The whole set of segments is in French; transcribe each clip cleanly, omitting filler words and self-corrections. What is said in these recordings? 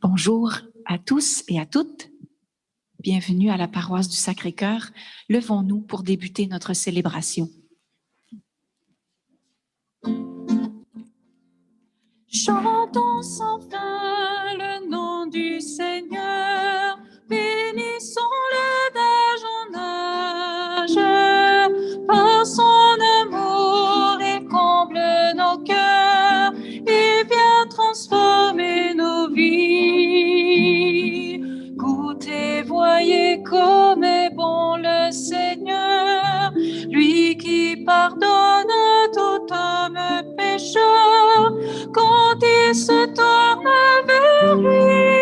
Bonjour à tous et à toutes. Bienvenue à la paroisse du Sacré-Cœur. Levons-nous pour débuter notre célébration. Chantons sans fin le nom du Seigneur, bénissons-le d'âge en âge. Par son amour, il comble nos cœurs et vient transformer nos vies. Goûtez, voyez comme est bon le Seigneur, lui qui pardonne tout homme pécheur, quand il se tourne vers lui.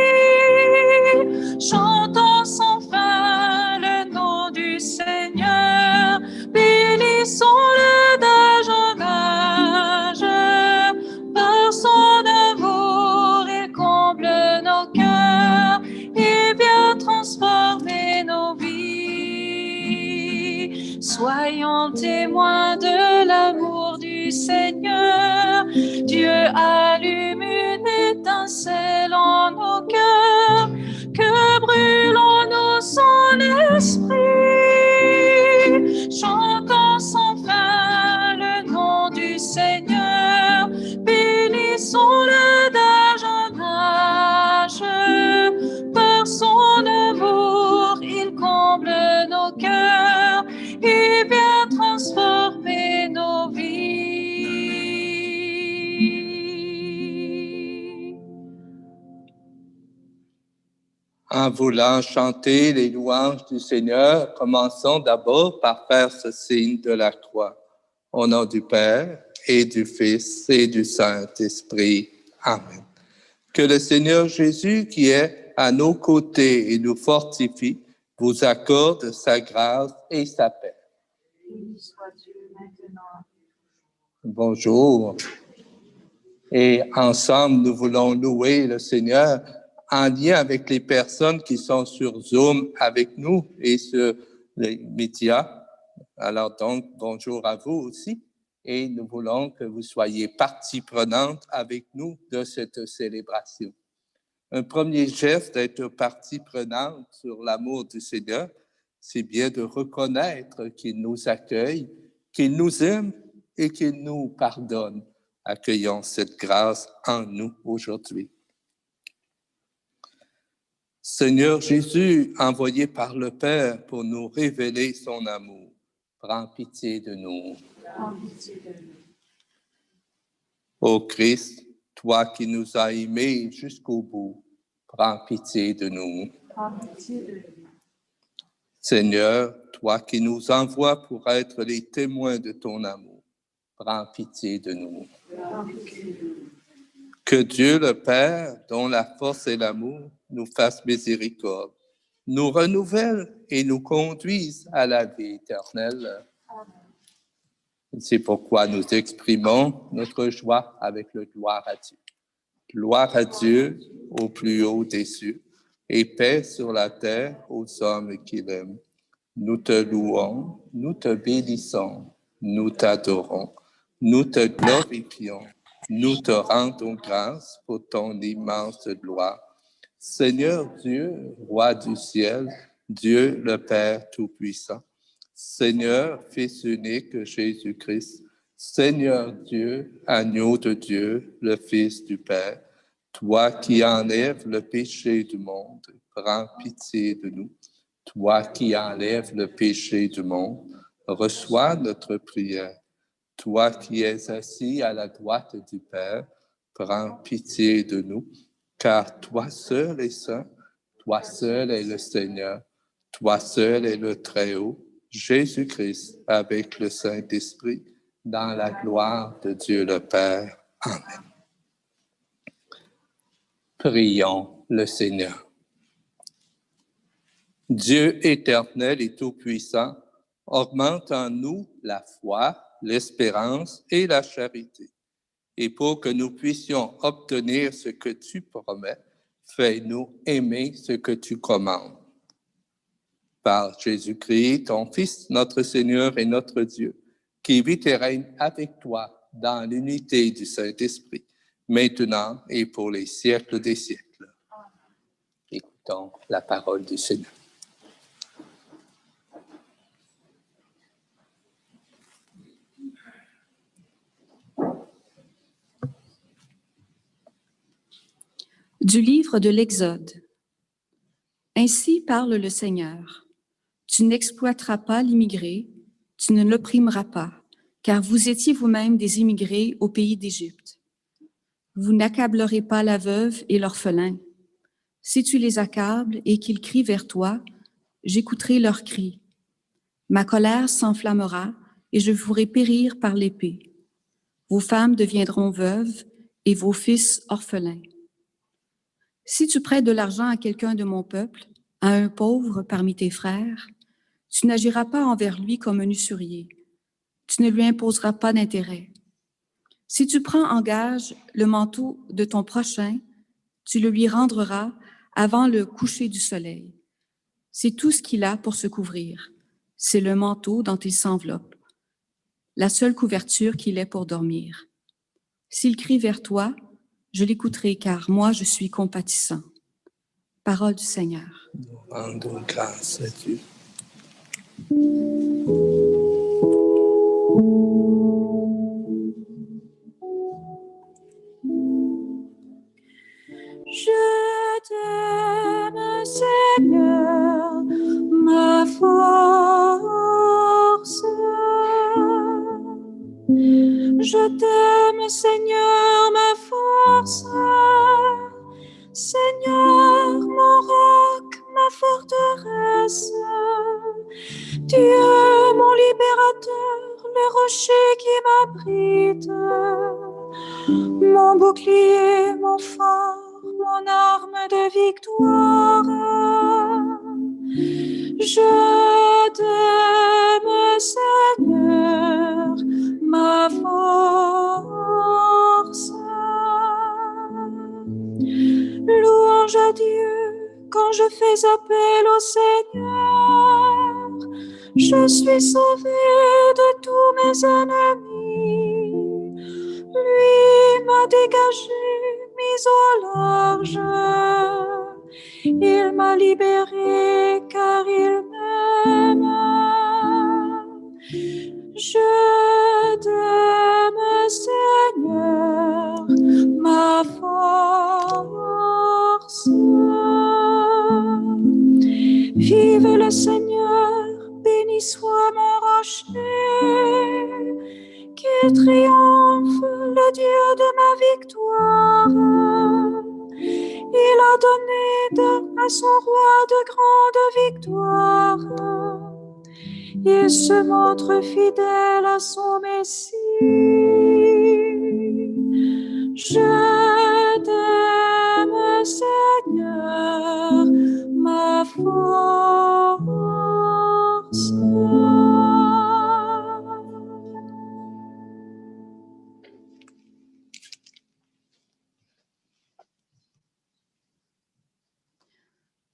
Chantons sans fin le nom du Seigneur, bénissons-le d'âge en âge. Par son amour, il comble nos cœurs et vient transformer nos vies. Soyons témoins de l'amour du Seigneur. Dieu allume une étincelle en nos cœurs, que brûlons-nous son esprit. Chantons sans fin le nom du Seigneur, bénissons-le d'âge en âge. Par son amour, il comble nos cœurs et vient transformer nos vies. En voulant chanter les louanges du Seigneur, commençons d'abord par faire ce signe de la croix. Au nom du Père et du Fils et du Saint-Esprit. Amen. Que le Seigneur Jésus, qui est à nos côtés et nous fortifie, vous accorde sa grâce et sa paix. Béni soit Dieu maintenant. Bonjour. Et ensemble, nous voulons louer le Seigneur en lien avec les personnes qui sont sur Zoom avec nous et sur les médias. Alors donc, bonjour à vous aussi. Et nous voulons que vous soyez partie prenante avec nous de cette célébration. Un premier geste d'être partie prenante sur l'amour du Seigneur, c'est bien de reconnaître qu'il nous accueille, qu'il nous aime et qu'il nous pardonne. Accueillons cette grâce en nous aujourd'hui. Seigneur Jésus, envoyé par le Père pour nous révéler son amour, prends pitié de nous. Prends pitié de nous. Ô Christ, toi qui nous as aimés jusqu'au bout, prends pitié de nous. Prends pitié de nous. Seigneur, toi qui nous envoies pour être les témoins de ton amour, prends pitié de nous. Prends pitié de nous. Que Dieu le Père, dont la force et l'amour, nous fasse miséricorde, nous renouvelle et nous conduise à la vie éternelle. C'est pourquoi nous exprimons notre joie avec le gloire à Dieu. Gloire à Dieu au plus haut des cieux et paix sur la terre aux hommes qui l'aiment. Nous te louons, nous te bénissons, nous t'adorons, nous te glorifions, nous te rendons grâce pour ton immense gloire. Seigneur Dieu, roi du ciel, Dieu le Père Tout-Puissant, Seigneur, Fils unique Jésus-Christ, Seigneur Dieu, agneau de Dieu, le Fils du Père, toi qui enlèves le péché du monde, prends pitié de nous. Toi qui enlèves le péché du monde, reçois notre prière. Toi qui es assis à la droite du Père, prends pitié de nous, car toi seul es saint, toi seul es le Seigneur, toi seul es le Très-Haut, Jésus-Christ, avec le Saint-Esprit, dans la gloire de Dieu le Père. Amen. Prions le Seigneur. Dieu éternel et tout-puissant, augmente en nous la foi, l'espérance et la charité. Et pour que nous puissions obtenir ce que tu promets, fais-nous aimer ce que tu commandes. Par Jésus-Christ, ton Fils, notre Seigneur et notre Dieu, qui vit et règne avec toi dans l'unité du Saint-Esprit, maintenant et pour les siècles des siècles. Écoutons la parole du Seigneur. Du livre de l'Exode. Ainsi parle le Seigneur. Tu n'exploiteras pas l'immigré, tu ne l'opprimeras pas, car vous étiez vous-même des immigrés au pays d'Égypte. Vous n'accablerez pas la veuve et l'orphelin. Si tu les accables et qu'ils crient vers toi, j'écouterai leurs cris. Ma colère s'enflammera et je vous ferai périr par l'épée. Vos femmes deviendront veuves et vos fils orphelins. Si tu prêtes de l'argent à quelqu'un de mon peuple, à un pauvre parmi tes frères, tu n'agiras pas envers lui comme un usurier. Tu ne lui imposeras pas d'intérêt. Si tu prends en gage le manteau de ton prochain, tu le lui rendras avant le coucher du soleil. C'est tout ce qu'il a pour se couvrir. C'est le manteau dont il s'enveloppe, la seule couverture qu'il ait pour dormir. S'il crie vers toi, je l'écouterai, car moi je suis compatissant. Parole du Seigneur. Nous rendons grâce à Dieu. Je t'aime, Seigneur, ma force. Je t'aime, Seigneur, ma force. Seigneur, mon roc, ma forteresse. Tu es mon libérateur, le rocher qui m'abrite. Mon bouclier, mon phare, mon arme de victoire. Je t'aime, Seigneur, ma force. Louange à Dieu quand je fais appel au Seigneur. Je suis sauvée de tous mes ennemis. Lui m'a dégagé, mis au large. Il m'a libéré car il m'aime. Je t'aime, Seigneur, ma force. Vive le Seigneur, béni soit mon rocher. Qu'il triomphe, le Dieu de ma victoire. Il a donné à son roi de grandes victoires. Il se montre fidèle à son Messie. Je t'aime, Seigneur, ma force.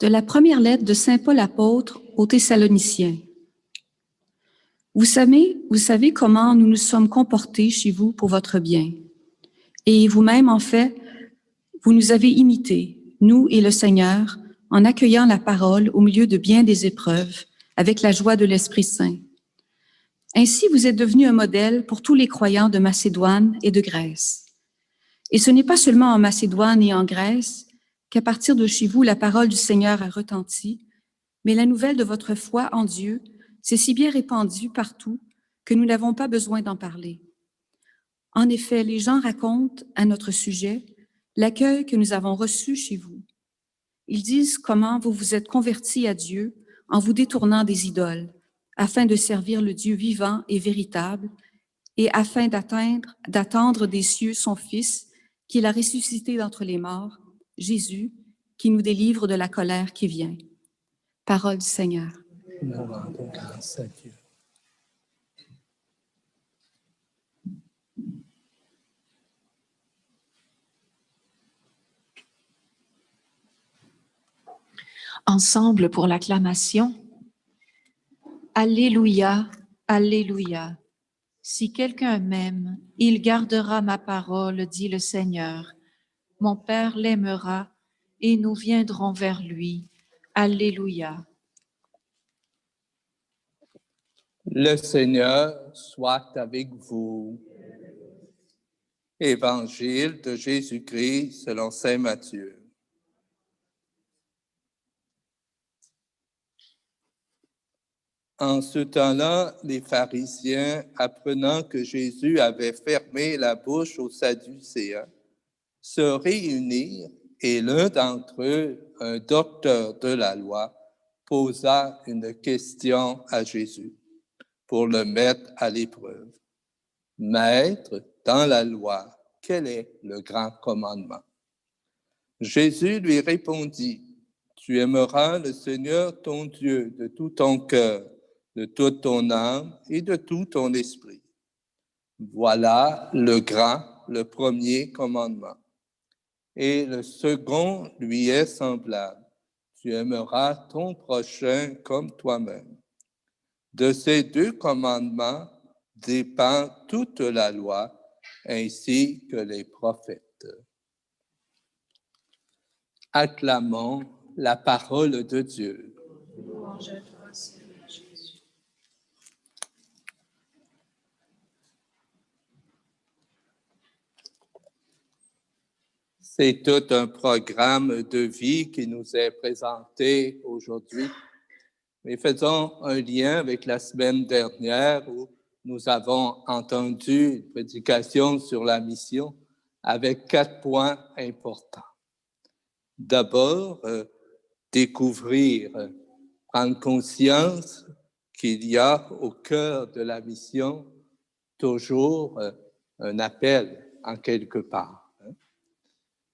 De la première lettre de saint Paul apôtre aux Thessaloniciens. Vous savez comment nous nous sommes comportés chez vous pour votre bien. Et vous-même, en fait, vous nous avez imités, nous et le Seigneur, en accueillant la parole au milieu de bien des épreuves, avec la joie de l'Esprit Saint. Ainsi, vous êtes devenus un modèle pour tous les croyants de Macédoine et de Grèce. Et ce n'est pas seulement en Macédoine et en Grèce qu'à partir de chez vous, la parole du Seigneur a retenti, mais la nouvelle de votre foi en Dieu s'est si bien répandue partout que nous n'avons pas besoin d'en parler. En effet, les gens racontent à notre sujet l'accueil que nous avons reçu chez vous. Ils disent comment vous vous êtes convertis à Dieu en vous détournant des idoles, afin de servir le Dieu vivant et véritable, et afin d'attendre des cieux son Fils, qu'il a ressuscité d'entre les morts, Jésus, qui nous délivre de la colère qui vient. Parole du Seigneur. Nous rendons grâce à Dieu. Ensemble pour l'acclamation. Alléluia, Alléluia. Si quelqu'un m'aime, il gardera ma parole, dit le Seigneur. Mon Père l'aimera, et nous viendrons vers lui. Alléluia. Le Seigneur soit avec vous. Évangile de Jésus-Christ selon saint Matthieu. En ce temps-là, les pharisiens, apprenant que Jésus avait fermé la bouche aux Sadducéens, se réunirent et l'un d'entre eux, un docteur de la loi, posa une question à Jésus pour le mettre à l'épreuve. « Maître, dans la loi, quel est le grand commandement? » Jésus lui répondit, « Tu aimeras le Seigneur ton Dieu de tout ton cœur, de toute ton âme et de tout ton esprit. Voilà le grand, le premier commandement. Et le second lui est semblable. Tu aimeras ton prochain comme toi-même. De ces deux commandements dépend toute la loi, ainsi que les prophètes. » Acclamons la parole de Dieu. Louange à toi, Seigneur Jésus. C'est tout un programme de vie qui nous est présenté aujourd'hui. Mais faisons un lien avec la semaine dernière où nous avons entendu une prédication sur la mission avec 4 points importants. D'abord, découvrir, prendre conscience qu'il y a au cœur de la mission toujours un appel en quelque part.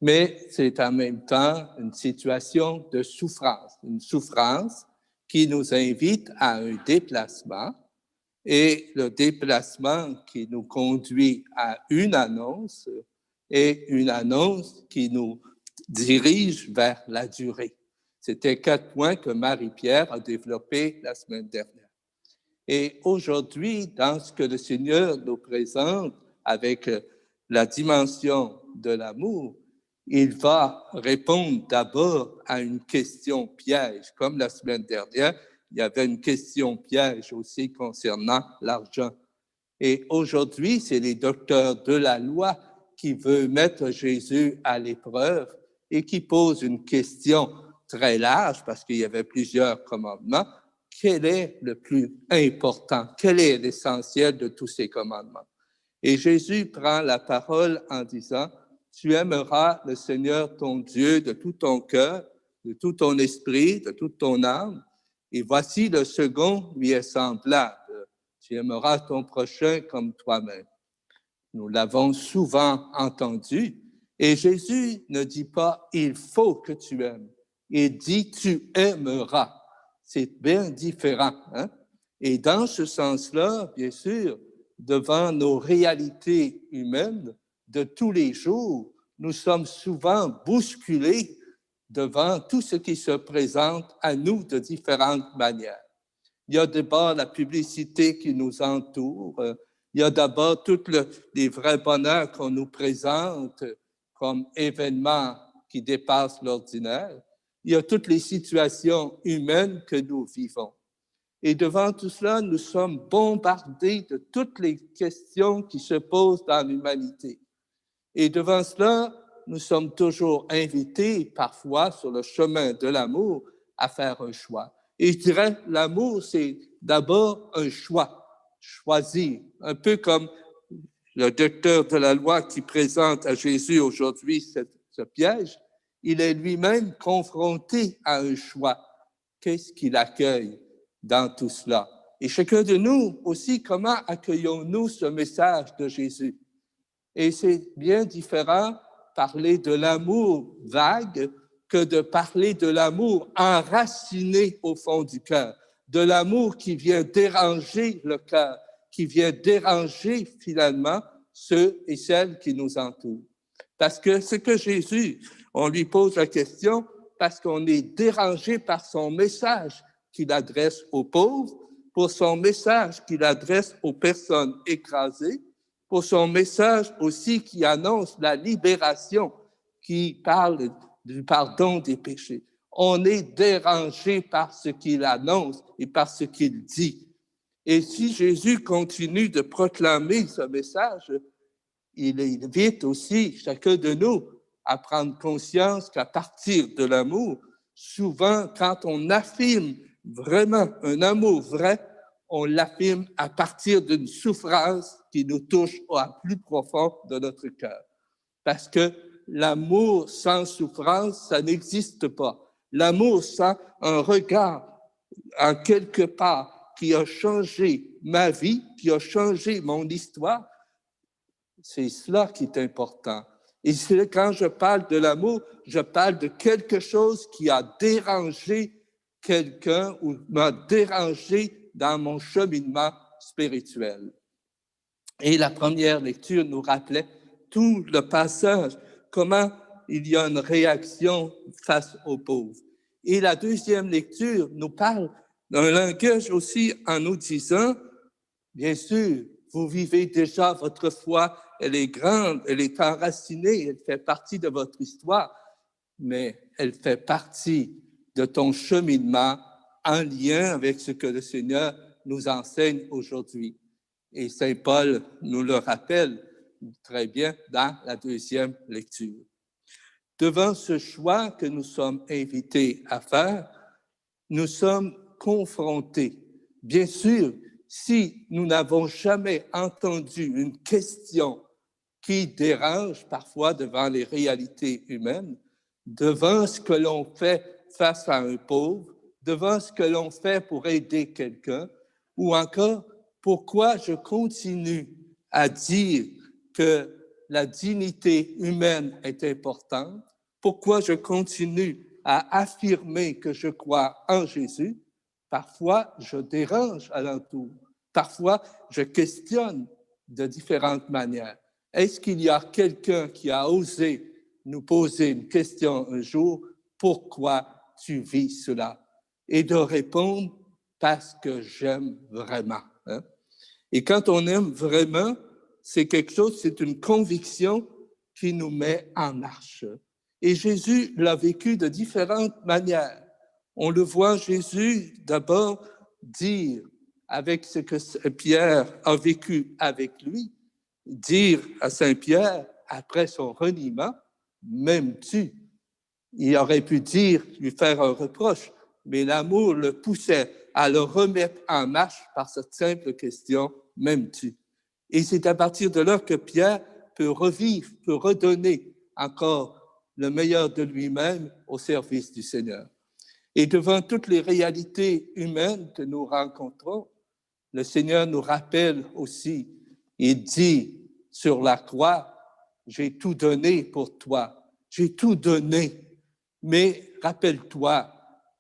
Mais c'est en même temps une situation de souffrance, une souffrance qui nous invite à un déplacement et le déplacement qui nous conduit à une annonce et une annonce qui nous dirige vers la durée. C'était 4 points que Marie-Pierre a développés la semaine dernière. Et aujourd'hui, dans ce que le Seigneur nous présente avec la dimension de l'amour, il va répondre d'abord à une question piège. Comme la semaine dernière, il y avait une question piège aussi concernant l'argent. Et aujourd'hui, c'est les docteurs de la loi qui veulent mettre Jésus à l'épreuve et qui posent une question très large, parce qu'il y avait plusieurs commandements. Quel est le plus important? Quel est l'essentiel de tous ces commandements? Et Jésus prend la parole en disant, « Tu aimeras le Seigneur ton Dieu de tout ton cœur, de tout ton esprit, de toute ton âme. Et voici le second lui est semblable. Tu aimeras ton prochain comme toi-même. » Nous l'avons souvent entendu. Et Jésus ne dit pas « il faut que tu aimes ». Il dit « tu aimeras ». C'est bien différent. Hein? Et dans ce sens-là, bien sûr, devant nos réalités humaines de tous les jours, nous sommes souvent bousculés devant tout ce qui se présente à nous de différentes manières. Il y a d'abord la publicité qui nous entoure, il y a d'abord tous les vrais bonheurs qu'on nous présente comme événements qui dépassent l'ordinaire. Il y a toutes les situations humaines que nous vivons. Et devant tout cela, nous sommes bombardés de toutes les questions qui se posent dans l'humanité. Et devant cela, nous sommes toujours invités, parfois, sur le chemin de l'amour, à faire un choix. Et je dirais, l'amour, c'est d'abord un choix, choisir. Un peu comme le docteur de la loi qui présente à Jésus aujourd'hui ce piège, il est lui-même confronté à un choix. Qu'est-ce qu'il accueille dans tout cela? Et chacun de nous aussi, comment accueillons-nous ce message de Jésus? Et c'est bien différent parler de l'amour vague que de parler de l'amour enraciné au fond du cœur, de l'amour qui vient déranger le cœur, qui vient déranger finalement ceux et celles qui nous entourent. Parce que ce que Jésus, on lui pose la question parce qu'on est dérangé par son message qu'il adresse aux pauvres, pour son message qu'il adresse aux personnes écrasées, pour son message aussi qui annonce la libération, qui parle du pardon des péchés. On est dérangé par ce qu'il annonce et par ce qu'il dit. Et si Jésus continue de proclamer ce message, il invite aussi chacun de nous à prendre conscience qu'à partir de l'amour, souvent, quand on affirme vraiment un amour vrai, on l'affirme à partir d'une souffrance qui nous touche au plus profond de notre cœur. Parce que l'amour sans souffrance, ça n'existe pas. L'amour sans un regard en quelque part qui a changé ma vie, qui a changé mon histoire, c'est cela qui est important. Et quand je parle de l'amour, je parle de quelque chose qui a dérangé quelqu'un ou m'a dérangé dans mon cheminement spirituel. Et la première lecture nous rappelait tout le passage, comment il y a une réaction face aux pauvres. Et la deuxième lecture nous parle d'un langage aussi en nous disant, bien sûr, vous vivez déjà votre foi, elle est grande, elle est enracinée, elle fait partie de votre histoire, mais elle fait partie de ton cheminement en lien avec ce que le Seigneur nous enseigne aujourd'hui. Et Saint Paul nous le rappelle très bien dans la deuxième lecture. Devant ce choix que nous sommes invités à faire, nous sommes confrontés. Bien sûr, si nous n'avons jamais entendu une question qui dérange parfois devant les réalités humaines, devant ce que l'on fait face à un pauvre, devant ce que l'on fait pour aider quelqu'un, ou encore pourquoi je continue à dire que la dignité humaine est importante, pourquoi je continue à affirmer que je crois en Jésus, parfois je dérange alentour, parfois je questionne de différentes manières. Est-ce qu'il y a quelqu'un qui a osé nous poser une question un jour, pourquoi tu vis cela? Et de répondre, parce que j'aime vraiment. Hein? Et quand on aime vraiment, c'est quelque chose, c'est une conviction qui nous met en marche. Et Jésus l'a vécu de différentes manières. On le voit Jésus d'abord dire, avec ce que Pierre a vécu avec lui, dire à Saint-Pierre, après son reniement, m'aimes-tu? Il aurait pu dire, lui faire un reproche, mais l'amour le poussait à le remettre en marche par cette simple question, m'aimes-tu? Et c'est à partir de là que Pierre peut revivre, peut redonner encore le meilleur de lui-même au service du Seigneur. Et devant toutes les réalités humaines que nous rencontrons, le Seigneur nous rappelle aussi, il dit sur la croix, j'ai tout donné pour toi, j'ai tout donné. Mais rappelle-toi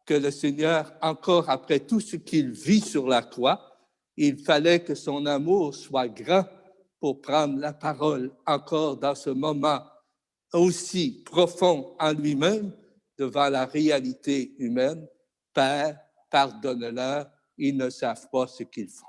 que le Seigneur, encore après tout ce qu'il vit sur la croix, il fallait que son amour soit grand pour prendre la parole encore dans ce moment aussi profond en lui-même devant la réalité humaine. Père, pardonne-leur, ils ne savent pas ce qu'ils font.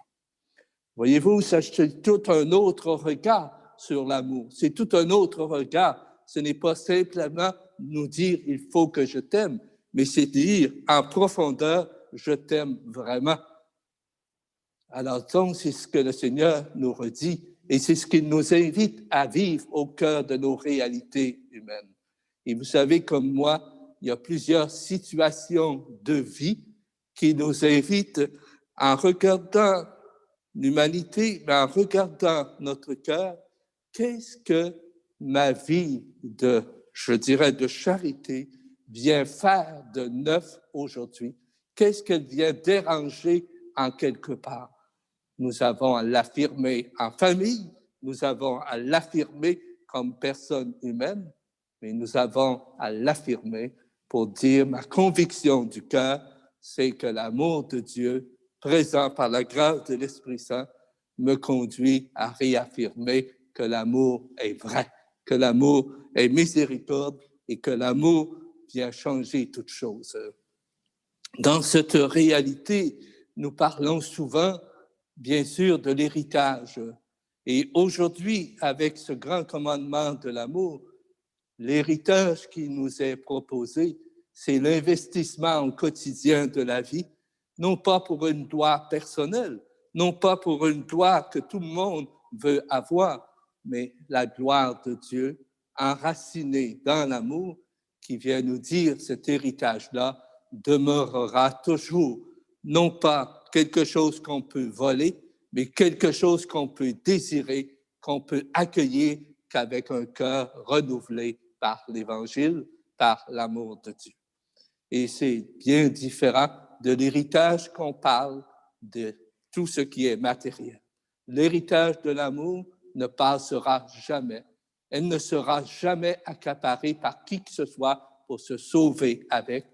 Voyez-vous, c'est tout un autre regard sur l'amour. C'est tout un autre regard. Ce n'est pas simplement nous dire « il faut que je t'aime », mais c'est dire en profondeur « je t'aime vraiment ». Alors donc, c'est ce que le Seigneur nous redit et c'est ce qu'il nous invite à vivre au cœur de nos réalités humaines. Et vous savez, comme moi, il y a plusieurs situations de vie qui nous invitent, en regardant l'humanité, mais en regardant notre cœur, qu'est-ce que ma vie de, je dirais, de charité vient faire de neuf aujourd'hui? Qu'est-ce qu'elle vient déranger en quelque part? Nous avons à l'affirmer en famille, nous avons à l'affirmer comme personne humaine, mais nous avons à l'affirmer pour dire ma conviction du cœur, c'est que l'amour de Dieu, présent par la grâce de l'Esprit Saint, me conduit à réaffirmer que l'amour est vrai, que l'amour est miséricorde et que l'amour vient changer toutes choses. Dans cette réalité, nous parlons souvent, bien sûr, de l'héritage. Et aujourd'hui, avec ce grand commandement de l'amour, L'héritage qui nous est proposé, c'est l'investissement au quotidien de la vie, non pas pour une gloire personnelle, non pas pour une gloire que tout le monde veut avoir, mais la gloire de Dieu enracinée dans l'amour qui vient nous dire cet héritage-là demeurera toujours, non pas quelque chose qu'on peut voler, mais quelque chose qu'on peut désirer, qu'on peut accueillir qu'avec un cœur renouvelé par l'Évangile, par l'amour de Dieu. Et c'est bien différent de l'héritage qu'on parle de tout ce qui est matériel. L'héritage de l'amour ne passera jamais. Elle ne sera jamais accaparée par qui que ce soit pour se sauver avec,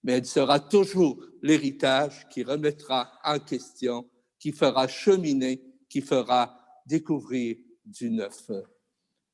mais elle sera toujours l'héritage qui remettra en question, qui fera cheminer, qui fera découvrir du neuf.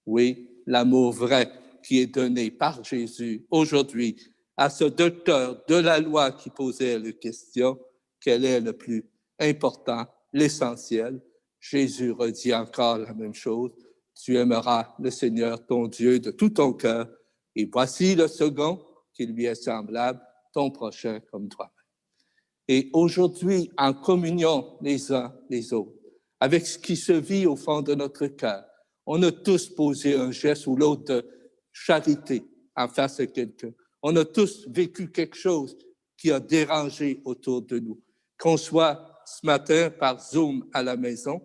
Oui, l'amour vrai qui est donné par Jésus aujourd'hui à ce docteur de la loi qui posait la question, quel est le plus important, l'essentiel? Jésus redit encore la même chose, tu aimeras le Seigneur ton Dieu de tout ton cœur, et voici le second qui lui est semblable, ton prochain comme toi-même. Et aujourd'hui, en communion les uns les autres, avec ce qui se vit au fond de notre cœur, on a tous posé un geste ou l'autre de charité en face de quelqu'un. On a tous vécu quelque chose qui a dérangé autour de nous. Qu'on soit ce matin par Zoom à la maison,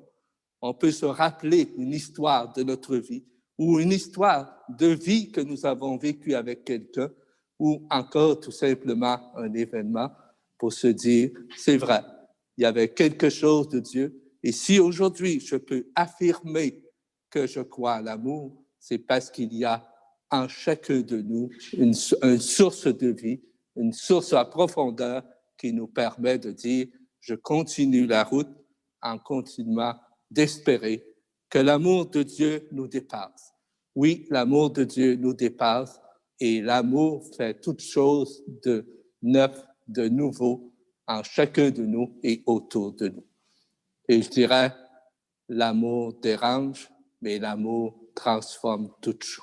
on peut se rappeler une histoire de notre vie ou une histoire de vie que nous avons vécue avec quelqu'un ou encore tout simplement un événement pour se dire, c'est vrai, il y avait quelque chose de Dieu. Et si aujourd'hui je peux affirmer que je crois à l'amour, c'est parce qu'il y a en chacun de nous une source de vie, une source à profondeur qui nous permet de dire, je continue la route en continuant d'espérer que l'amour de Dieu nous dépasse. Oui, l'amour de Dieu nous dépasse et l'amour fait toute chose de neuf, de nouveau en chacun de nous et autour de nous. Et je dirais, l'amour dérange, mais l'amour transforme toute chose.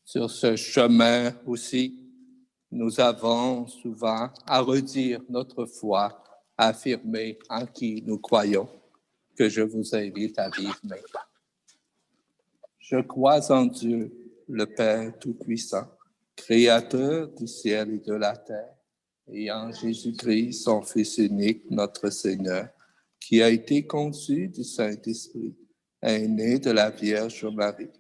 Sur ce chemin aussi, nous avons souvent à redire notre foi, à affirmer en qui nous croyons, que je vous invite à vivre maintenant. Je crois en Dieu, le Père Tout-Puissant, Créateur du ciel et de la terre, et en Jésus-Christ, son Fils unique, notre Seigneur, qui a été conçu du Saint-Esprit, est né de la Vierge Marie,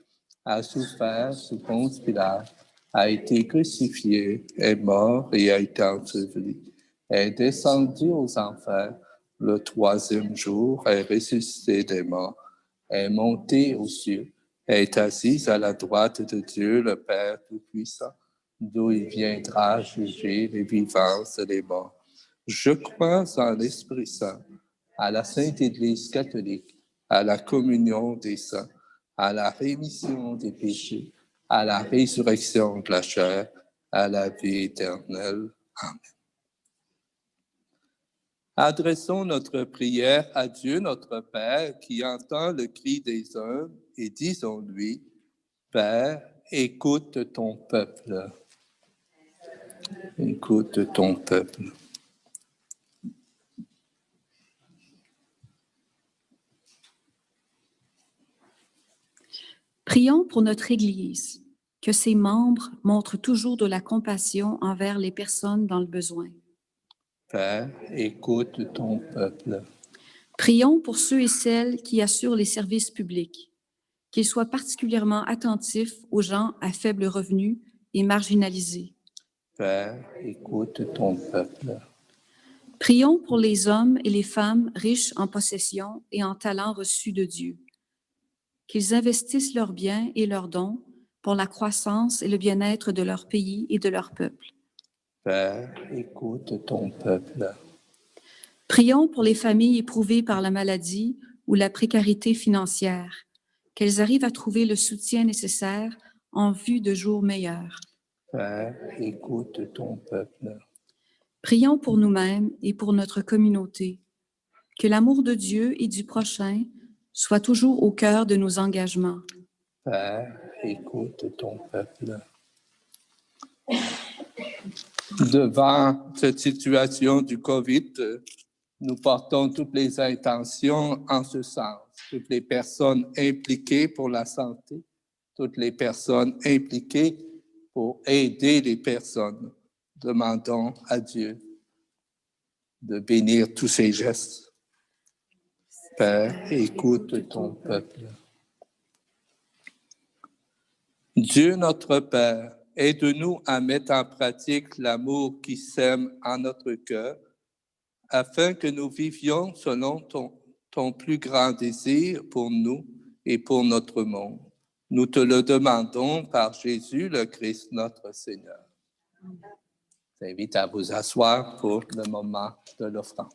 a souffert sous Ponce Pilate, a été crucifié, est mort et a été enseveli, est descendu aux enfers, le troisième jour est ressuscité des morts, est monté aux cieux, est assis à la droite de Dieu, le Père Tout-Puissant, d'où il viendra juger les vivants et les morts. Je crois en l'Esprit Saint, à la Sainte Église catholique, à la communion des saints, à la rémission des péchés, à la résurrection de la chair, à la vie éternelle. Amen. Adressons notre prière à Dieu, notre Père, qui entend le cri des hommes, et disons-lui, Père, écoute ton peuple. Écoute ton peuple. Prions pour notre Église, que ses membres montrent toujours de la compassion envers les personnes dans le besoin. Père, écoute ton peuple. Prions pour ceux et celles qui assurent les services publics, qu'il soit particulièrement attentif aux gens à faible revenu et marginalisés. Père, écoute ton peuple. Prions pour les hommes et les femmes riches en possessions et en talents reçus de Dieu, qu'ils investissent leurs biens et leurs dons pour la croissance et le bien-être de leur pays et de leur peuple. Père, écoute ton peuple. Prions pour les familles éprouvées par la maladie ou la précarité financière, qu'elles arrivent à trouver le soutien nécessaire en vue de jours meilleurs. Père, écoute ton peuple. Prions pour nous-mêmes et pour notre communauté, que l'amour de Dieu et du prochain soit toujours au cœur de nos engagements. Père, écoute ton peuple. Devant cette situation du COVID, nous portons toutes les intentions en ce sens. Toutes les personnes impliquées pour la santé, toutes les personnes impliquées pour aider les personnes. Demandons à Dieu de bénir tous ces gestes. Père, écoute ton peuple. Dieu notre Père, aide-nous à mettre en pratique l'amour qui sème en notre cœur, afin que nous vivions selon ton plus grand désir pour nous et pour notre monde. Nous te le demandons par Jésus le Christ, notre Seigneur. Je vous invite à vous asseoir pour le moment de l'offrande.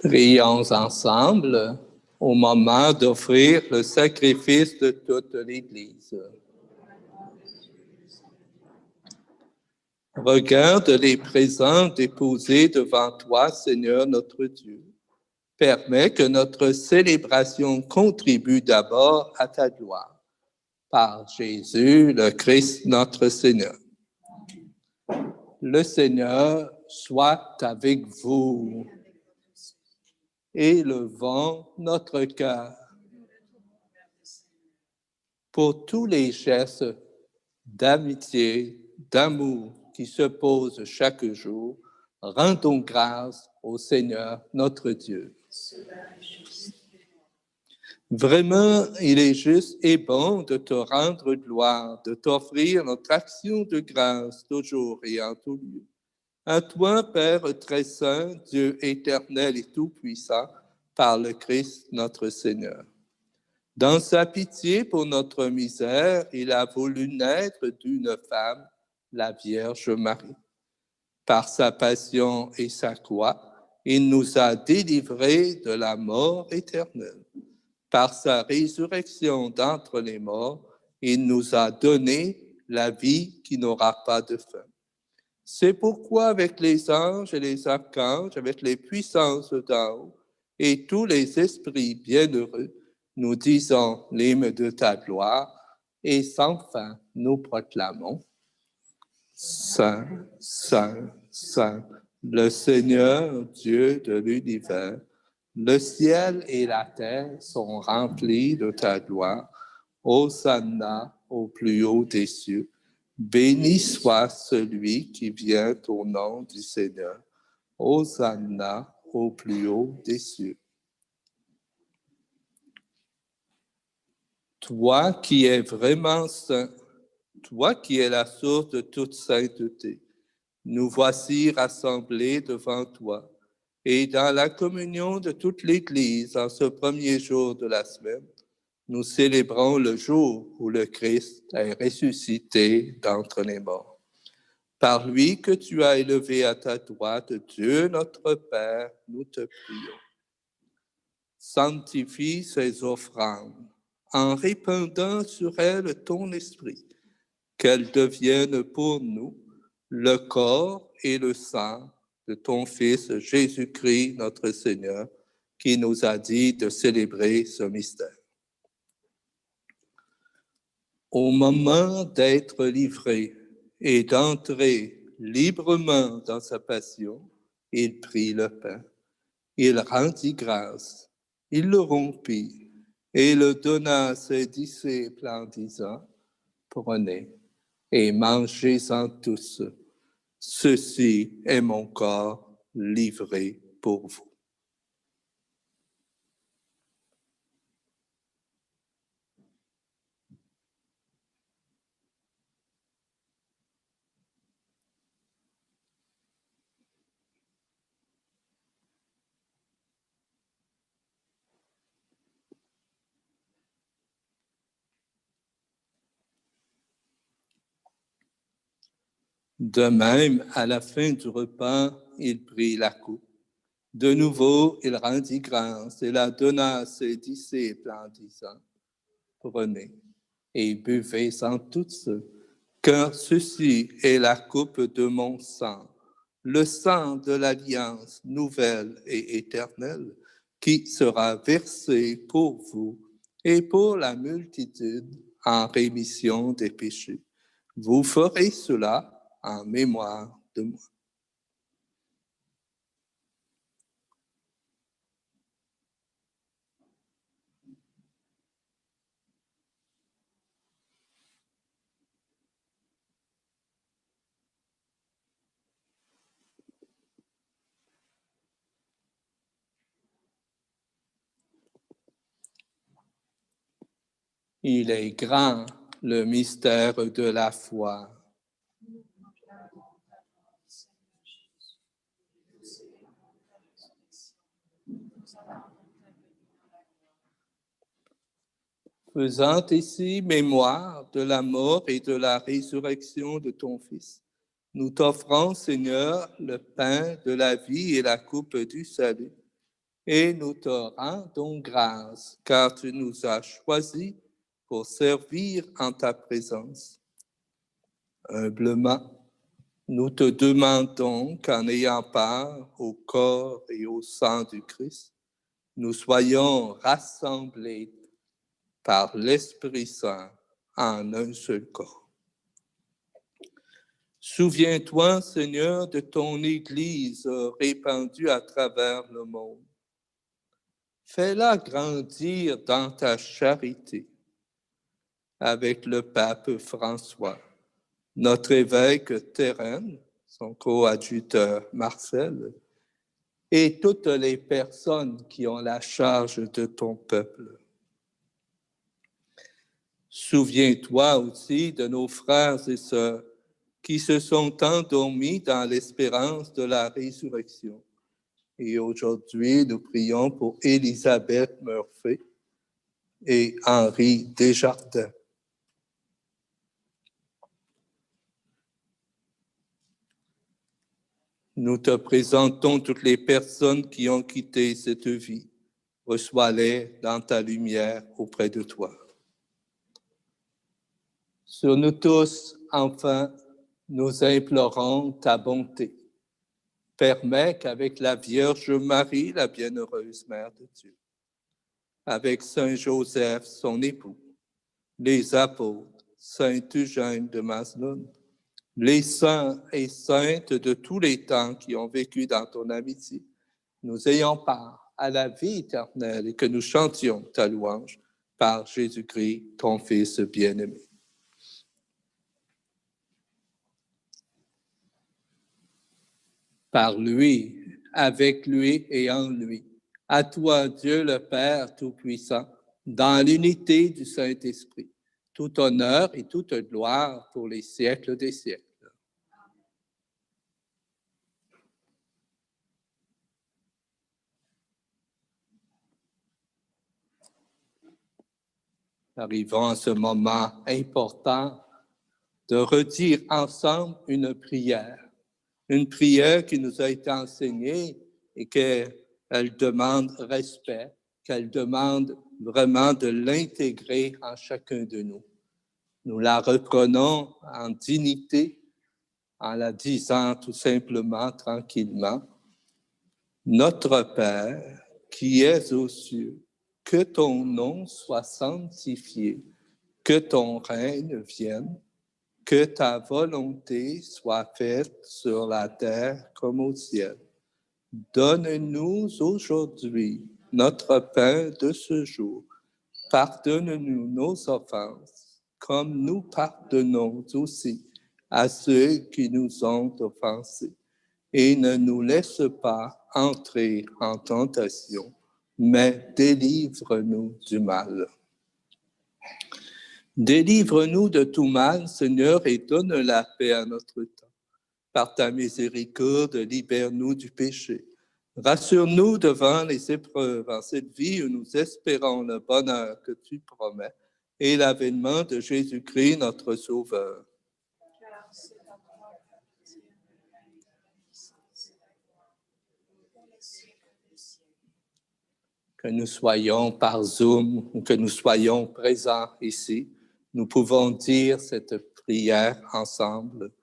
Prions ensemble au moment d'offrir le sacrifice de toute l'Église. Regarde les présents déposés devant toi, Seigneur notre Dieu. Permets que notre célébration contribue d'abord à ta gloire. Par Jésus, le Christ, notre Seigneur. Le Seigneur soit avec vous. Élevons notre cœur pour tous les gestes d'amitié, d'amour qui se posent chaque jour. Rendons grâce au Seigneur notre Dieu. Vraiment, il est juste et bon de te rendre gloire, de t'offrir notre action de grâce toujours et en tout lieu. À toi, Père très saint, Dieu éternel et tout-puissant, par le Christ notre Seigneur. Dans sa pitié pour notre misère, il a voulu naître d'une femme, la Vierge Marie. Par sa passion et sa croix, il nous a délivrés de la mort éternelle. Par sa résurrection d'entre les morts, il nous a donné la vie qui n'aura pas de fin. C'est pourquoi avec les anges et les archanges, avec les puissances d'en haut et tous les esprits bienheureux, nous disons l'hymne de ta gloire et sans fin nous proclamons. Saint, Saint, Saint, le Seigneur Dieu de l'univers, le ciel et la terre sont remplis de ta gloire. Hosanna au plus haut des cieux. Béni soit celui qui vient au nom du Seigneur. Hosanna au plus haut des cieux. Toi qui es vraiment saint, toi qui es la source de toute sainteté, nous voici rassemblés devant toi et dans la communion de toute l'Église en ce premier jour de la semaine, nous célébrons le jour où le Christ est ressuscité d'entre les morts. Par lui que tu as élevé à ta droite, Dieu notre Père, nous te prions. Sanctifie ces offrandes en répandant sur elles ton esprit, qu'elles deviennent pour nous le corps et le sang de ton Fils Jésus-Christ, notre Seigneur, qui nous a dit de célébrer ce mystère. Au moment d'être livré et d'entrer librement dans sa passion, il prit le pain, il rendit grâce, il le rompit et le donna à ses disciples en disant, « Prenez et mangez-en tous. Ceci est mon corps livré pour vous. » De même, à la fin du repas, il prit la coupe. De nouveau, il rendit grâce et la donna à ses disciples en disant, « Prenez et buvez-en tous, car ceci est la coupe de mon sang, le sang de l'alliance nouvelle et éternelle, qui sera versé pour vous et pour la multitude en rémission des péchés. Vous ferez cela en mémoire de moi. » Il est grand, le mystère de la foi. Faisant ici mémoire de la mort et de la résurrection de ton Fils, nous t'offrons, Seigneur, le pain de la vie et la coupe du salut, et nous te rendons grâce, car tu nous as choisis pour servir en ta présence. Humblement, nous te demandons qu'en ayant part au corps et au sang du Christ, nous soyons rassemblés par l'Esprit Saint en un seul corps. Souviens-toi, Seigneur, de ton Église répandue à travers le monde. Fais-la grandir dans ta charité avec le pape François, notre évêque Thérène, son coadjuteur Marcel, et toutes les personnes qui ont la charge de ton peuple. Souviens-toi aussi de nos frères et sœurs qui se sont endormis dans l'espérance de la résurrection. Et aujourd'hui, nous prions pour Élisabeth Murphy et Henri Desjardins. Nous te présentons toutes les personnes qui ont quitté cette vie. Reçois-les dans ta lumière auprès de toi. Sur nous tous, enfin, nous implorons ta bonté. Permets qu'avec la Vierge Marie, la bienheureuse Mère de Dieu, avec Saint Joseph, son époux, les apôtres, Saint Eugène de Maslon, les saints et saintes de tous les temps qui ont vécu dans ton amitié, nous ayons part à la vie éternelle et que nous chantions ta louange par Jésus-Christ, ton Fils bien-aimé. Par lui, avec lui et en lui. À toi, Dieu le Père Tout-Puissant, dans l'unité du Saint-Esprit, tout honneur et toute gloire pour les siècles des siècles. Arrivons à ce moment important de redire ensemble une prière qui nous a été enseignée et qu'elle demande respect, qu'elle demande vraiment de l'intégrer en chacun de nous. Nous la reprenons en dignité, en la disant tout simplement, tranquillement, « Notre Père, qui es aux cieux, que ton nom soit sanctifié, que ton règne vienne, que ta volonté soit faite sur la terre comme au ciel. Donne-nous aujourd'hui notre pain de ce jour. Pardonne-nous nos offenses, comme nous pardonnons aussi à ceux qui nous ont offensés. Et ne nous laisse pas entrer en tentation, mais délivre-nous du mal. » Délivre-nous de tout mal, Seigneur, et donne la paix à notre temps. Par ta miséricorde, libère-nous du péché. Rassure-nous devant les épreuves en cette vie où nous espérons le bonheur que tu promets et l'avènement de Jésus-Christ, notre Sauveur. Que nous soyons par Zoom ou que nous soyons présents ici, nous pouvons dire cette prière ensemble.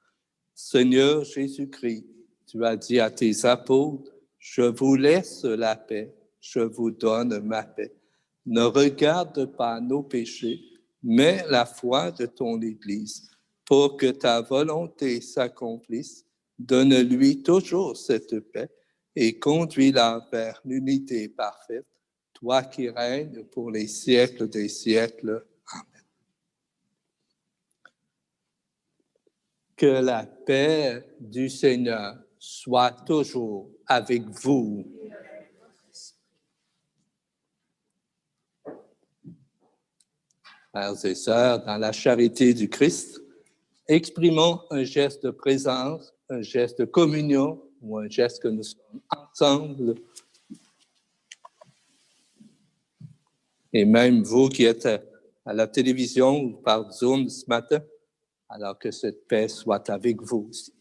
Seigneur Jésus-Christ, tu as dit à tes apôtres, « Je vous laisse la paix, je vous donne ma paix. Ne regarde pas nos péchés, mais la foi de ton Église. Pour que ta volonté s'accomplisse, donne-lui toujours cette paix et conduis-la vers l'unité parfaite, toi qui règnes pour les siècles des siècles. Amen. » Que la paix du Seigneur soit toujours avec vous. Frères et sœurs, dans la charité du Christ, exprimons un geste de présence, un geste de communion ou un geste que nous sommes ensemble. Et même vous qui êtes à la télévision ou par Zoom ce matin, alors que cette paix soit avec vous aussi.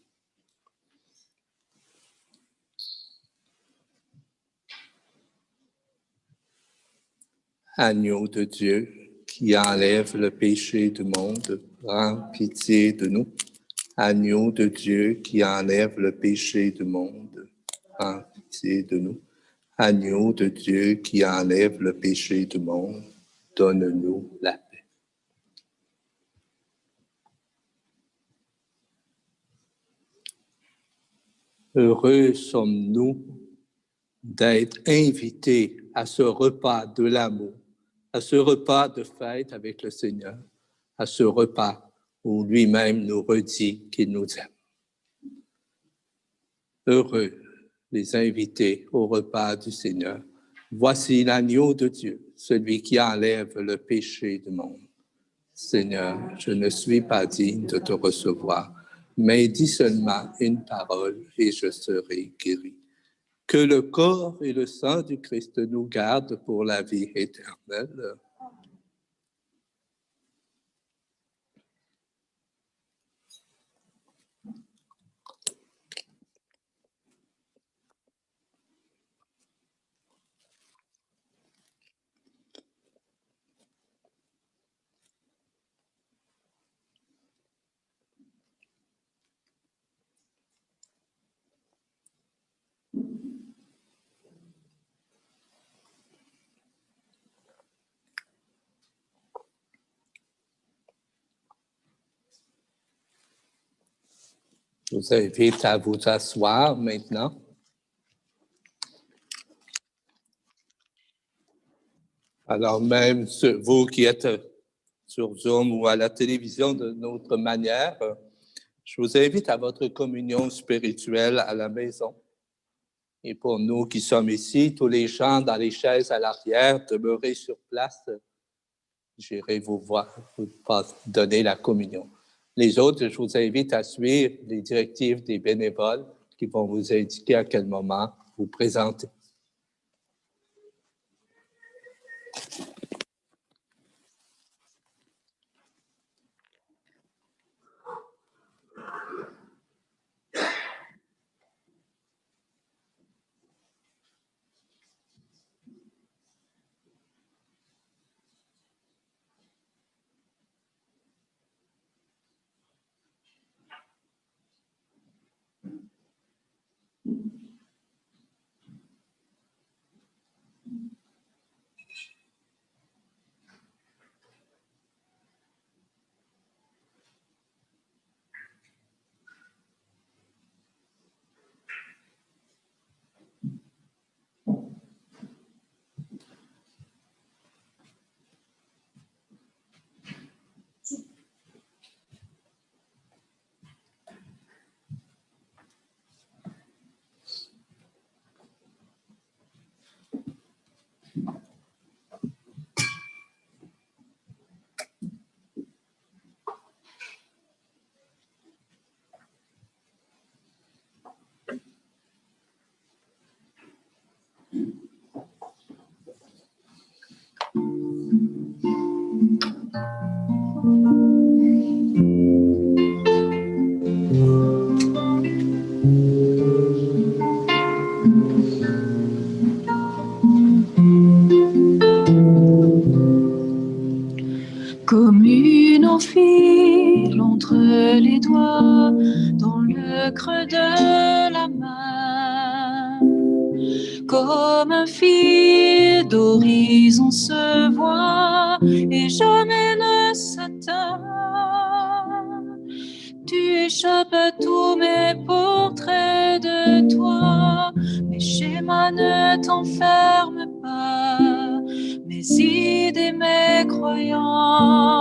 Agneau de Dieu, qui enlève le péché du monde, prends pitié de nous. Agneau de Dieu, qui enlève le péché du monde, prends pitié de nous. Agneau de Dieu, qui enlève le péché du monde, donne-nous la paix. Heureux sommes-nous d'être invités à ce repas de l'amour, à ce repas de fête avec le Seigneur, à ce repas où lui-même nous redit qu'il nous aime. Heureux les invités au repas du Seigneur. Voici l'agneau de Dieu, celui qui enlève le péché du monde. Seigneur, je ne suis pas digne de te recevoir, mais dis seulement une parole et je serai guéri. Que le corps et le sang du Christ nous gardent pour la vie éternelle. Je vous invite à vous asseoir maintenant. Alors même vous qui êtes sur Zoom ou à la télévision d'une autre manière, je vous invite à votre communion spirituelle à la maison. Et pour nous qui sommes ici, tous les gens dans les chaises à l'arrière, demeurez sur place. J'irai vous voir, vous donner la communion. Les autres, je vous invite à suivre les directives des bénévoles qui vont vous indiquer à quel moment vous présenter. Comme une eau file entre les doigts dans le creux de la main, comme un fil d'horizon se voit et jamais ne s'atteint. Tu échappes à tous mes portraits de toi, mes schémas ne t'enferment pas, mes idées, mes croyances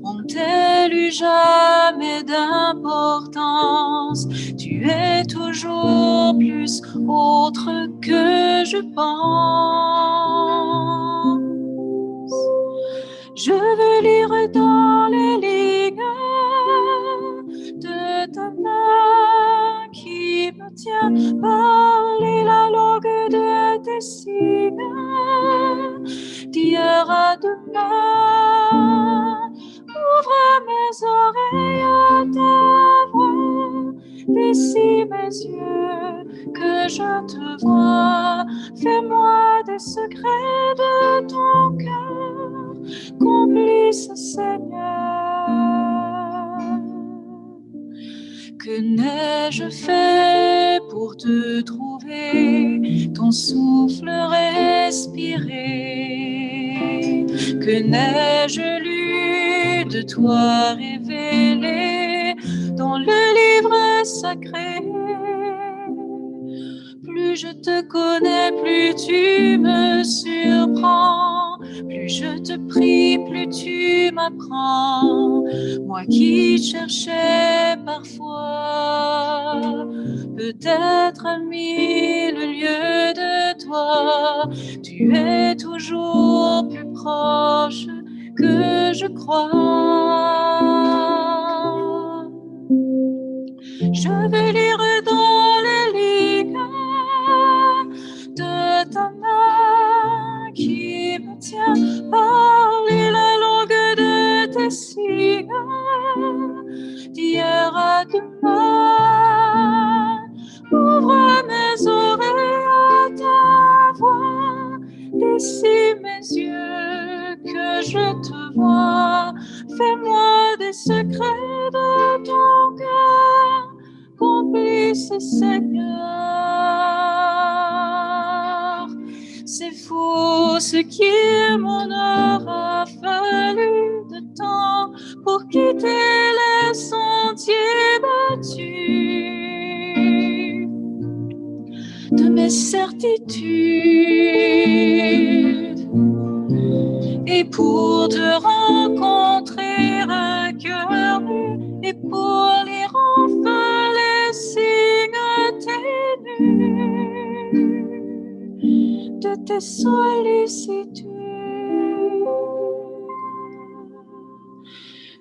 ont-elles eu jamais d'importance? Tu es toujours plus autre que je pense. Je veux lire dans les lignes de ta main qui me tient, parler la langue de tes signes, d'hier à demain. Ouvre mes oreilles à ta voix, d'ici mes yeux que je te vois. Fais-moi des secrets de ton cœur, complice Seigneur. Que n'ai-je fait pour te trouver, ton souffle respirer? Que n'ai-je lu de toi révélé dans le livre sacré? Plus je te connais, plus tu me surprends. Plus je te prie, plus tu m'apprends. Moi qui cherchais parfois peut-être à 1000 lieues de toi, tu es toujours plus proche que je crois. Je veux lire dans les lignes de ta main qui me tient, parler la langue de tes signes, d'hier à demain. Ouvre mes oreilles à ta voix, d'ici mes yeux que je te vois. Fais-moi des secrets de ton cœur, complice Seigneur. C'est fou ce qu'il m'en aura fallu de temps pour quitter les les sentiers battus de mes certitudes. Et pour te rencontrer un cœur nu, et pour lire enfin les signes ténus de tes sollicitudes.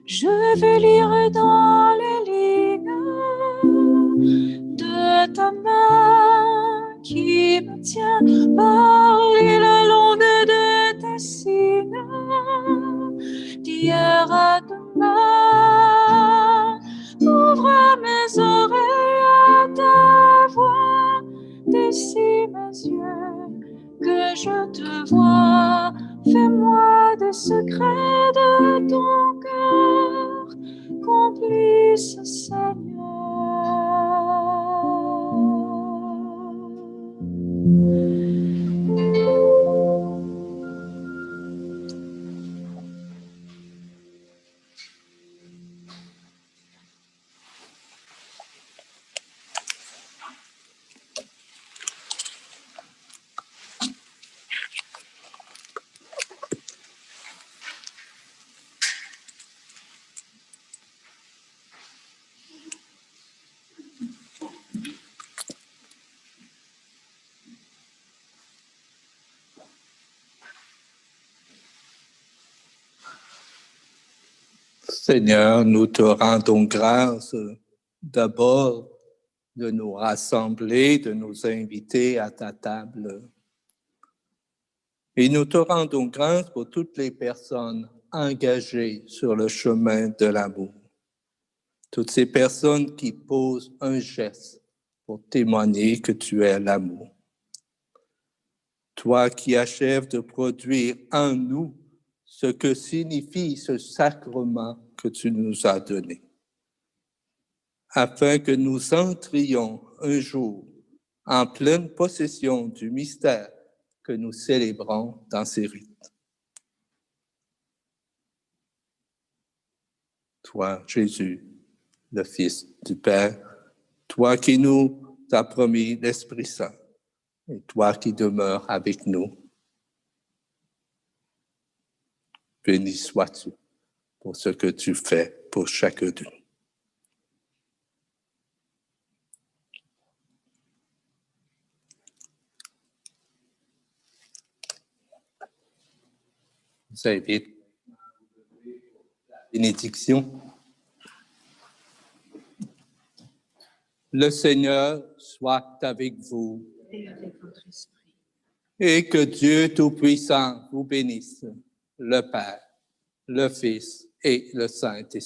Je veux lire dans les lignes de ta main qui me tient, parler la langue de tes signes, d'hier à demain. Ouvre mes oreilles à ta voix, d'ici mes yeux que je te vois. Fais-moi des secrets de ton cœur, complice Seigneur. Seigneur, nous te rendons grâce d'abord de nous rassembler, de nous inviter à ta table. Et nous te rendons grâce pour toutes les personnes engagées sur le chemin de l'amour. Toutes ces personnes qui posent un geste pour témoigner que tu es l'amour. Toi qui achèves de produire en nous ce que signifie ce sacrement que tu nous as donné, afin que nous entrions un jour en pleine possession du mystère que nous célébrons dans ces rites. Toi, Jésus, le Fils du Père, toi qui nous as promis l'Esprit Saint, et toi qui demeures avec nous, béni sois-tu pour ce que tu fais pour chacun de nous. Je vous invite à la bénédiction. Le Seigneur soit avec vous Et avec votre esprit. et que Dieu Tout-Puissant vous bénisse, le Père, le Fils et le Saint-Esprit.